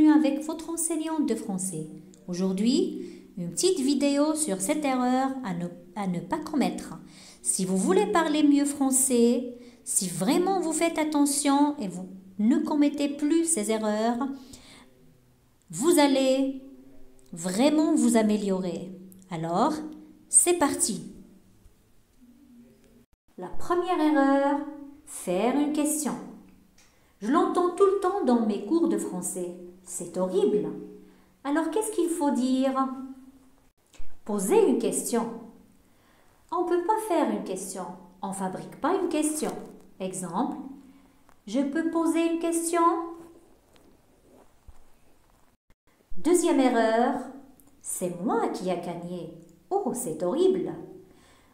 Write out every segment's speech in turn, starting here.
bienvenue avec votre enseignante de français. Aujourd'hui, une petite vidéo sur cette erreur à ne pas commettre. Si vous voulez parler mieux français, si vraiment vous faites attention et vous ne commettez plus ces erreurs, vous allez vraiment vous améliorer. Alors, c'est parti. La première erreur, faire une question. Je l'entends tout le temps dans mes cours de français. C'est horrible. Alors, qu'est-ce qu'il faut dire? Poser une question. On ne peut pas faire une question. On ne fabrique pas une question. Exemple, je peux poser une question? Deuxième erreur, c'est moi qui ai gagné. Oh, c'est horrible.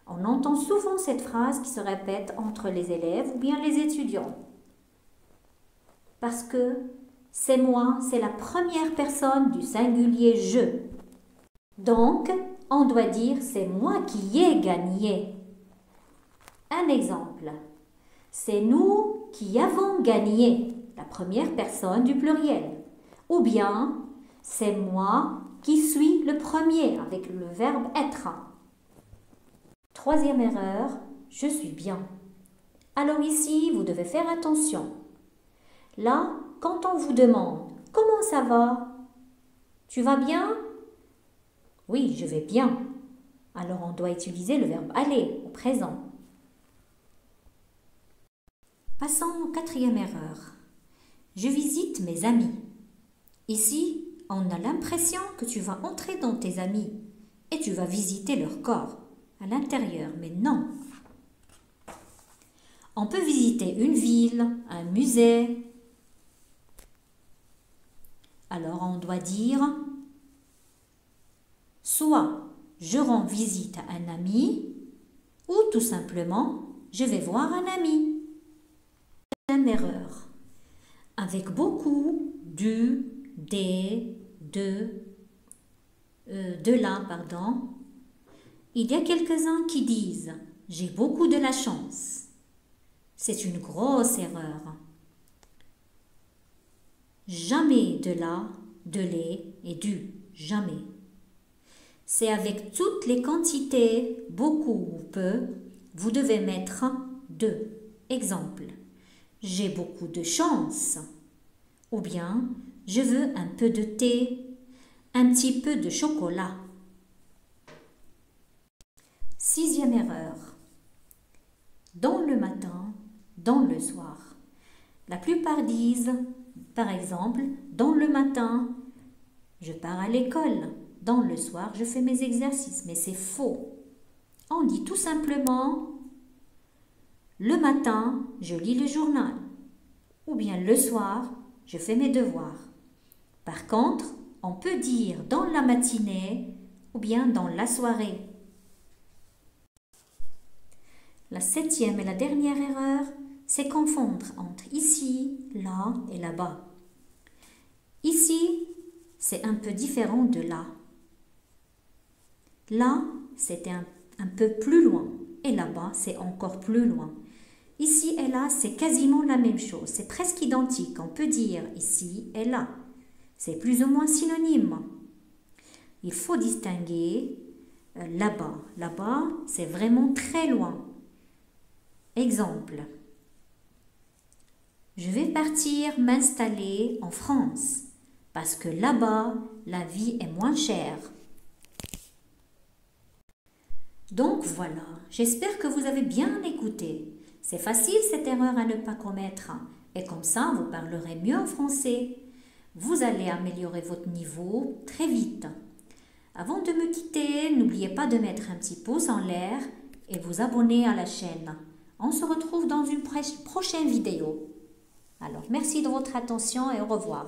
On entend souvent cette phrase qui se répète entre les élèves ou bien les étudiants. Parce que c'est moi, c'est la première personne du singulier je. Donc, on doit dire c'est moi qui ai gagné. Un exemple, c'est nous qui avons gagné, la première personne du pluriel. Ou bien, c'est moi qui suis le premier avec le verbe être. Troisième erreur, je suis bien. Alors ici, vous devez faire attention. Là, quand on vous demande « Comment ça va? Tu vas bien ?» Oui, je vais bien. Alors on doit utiliser le verbe aller au présent. Passons aux quatrième erreur. Je visite mes amis. Ici, on a l'impression que tu vas entrer dans tes amis et tu vas visiter leur corps à l'intérieur, mais non. On peut visiter une ville, un musée. Alors on doit dire soit je rends visite à un ami ou tout simplement je vais voir un ami. Deuxième erreur. Avec beaucoup du, des, de la, il y a quelques-uns qui disent « j'ai beaucoup de la chance ». C'est une grosse erreur. Jamais de la, de les et du, jamais. C'est avec toutes les quantités, beaucoup ou peu, vous devez mettre de. Exemple, j'ai beaucoup de chance. Ou bien, je veux un peu de thé, un petit peu de chocolat. Sixième erreur. Dans le matin, dans le soir. La plupart disent, par exemple, dans le matin, je pars à l'école. Dans le soir, je fais mes exercices. Mais c'est faux. On dit tout simplement, le matin, je lis le journal. Ou bien le soir, je fais mes devoirs. Par contre, on peut dire dans la matinée ou bien dans la soirée. La septième et la dernière erreur, c'est confondre entre ici, là et là-bas. Ici, c'est un peu différent de là. Là, c'était un peu plus loin et là-bas, c'est encore plus loin. Ici et là, c'est quasiment la même chose. C'est presque identique. On peut dire ici et là. C'est plus ou moins synonyme. Il faut distinguer là-bas. Là-bas, c'est vraiment très loin. Exemple. Je vais partir m'installer en France parce que là-bas, la vie est moins chère. Donc voilà, j'espère que vous avez bien écouté. C'est facile cette erreur à ne pas commettre et comme ça, vous parlerez mieux en français. Vous allez améliorer votre niveau très vite. Avant de me quitter, n'oubliez pas de mettre un petit pouce en l'air et vous abonner à la chaîne. On se retrouve dans une prochaine vidéo. Alors, merci de votre attention et au revoir.